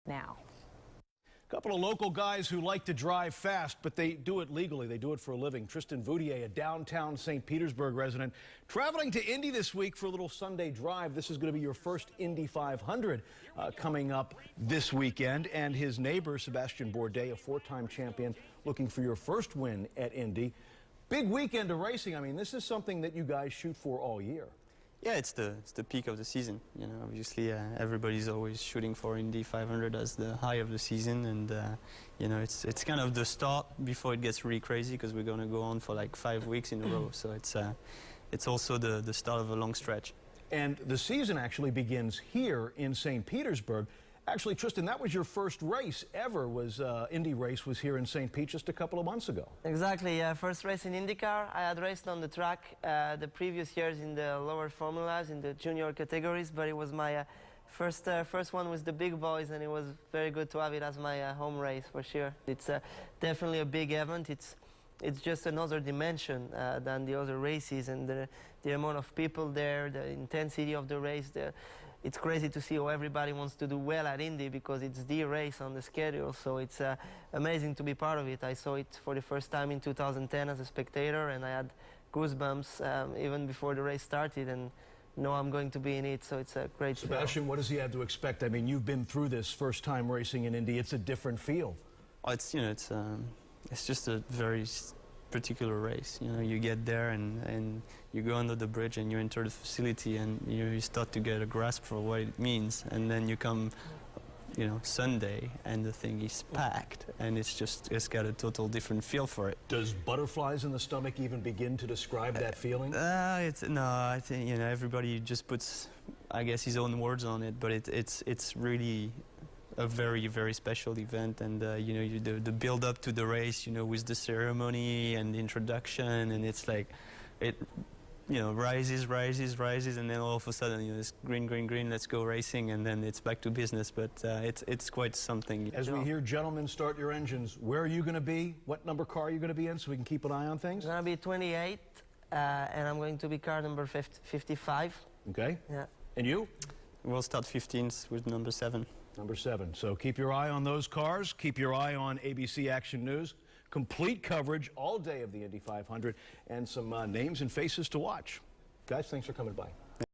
now. A couple of local guys who like to drive fast, but they do it legally. They do it for a living. Tristan Vautier, a downtown St. Petersburg resident, traveling to Indy this week for a little Sunday drive. This is going to be your first Indy 500 coming up this weekend. And his neighbor, Sebastien Bourdais, a four-time champion, looking for your first win at Indy. Big weekend of racing. I mean, this is something that you guys shoot for all year. Yeah, it's the peak of the season. You know, obviously everybody's always shooting for Indy 500 as the high of the season, and you know, it's kind of the start before it gets really crazy, because we're going to go on for like 5 weeks in a row. So it's also the start of a long stretch. And the season actually begins here in St. Petersburg. Actually, Tristan, that was your first race ever. Indy race was here in St. Pete just a couple of months ago. Exactly, yeah. First race in IndyCar. I had raced on the track the previous years in the lower formulas, in the junior categories, but it was my first one with the big boys, and it was very good to have it as my home race for sure. It's definitely a big event. It's just another dimension than the other races, and the amount of people there, the intensity of the race. It's crazy to see how everybody wants to do well at Indy, because it's the race on the schedule. So it's amazing to be part of it. I saw it for the first time in 2010 as a spectator, and I had goosebumps even before the race started, and now I'm going to be in it, so it's a great Sebastien, what does he have to expect? I mean, you've been through this first time racing in Indy. It's a different feel. Oh, it's just a very particular race. You know, you get there and you go under the bridge and you enter the facility, and you start to get a grasp for what it means, and then you come, you know, Sunday, and the thing is packed, and it's got a total different feel for it. Does butterflies in the stomach even begin to describe that feeling? No, I think, you know, everybody just puts, I guess, his own words on it, but it's really a very, very special event. And you know, the build up to the race, you know, with the ceremony and the introduction, and it's like it, you know, rises, and then all of a sudden, you know, it's green, let's go racing, and then it's back to business. But it's quite something. As we hear, gentlemen, start your engines. Where are you going to be? What number car are you going to be in, so we can keep an eye on things? I'm going to be 28, and I'm going to be car number 55. Okay. Yeah. And you? We'll start 15th with number 7. Number 7. So keep your eye on those cars. Keep your eye on ABC Action News. Complete coverage all day of the Indy 500, and some names and faces to watch. Guys, thanks for coming by.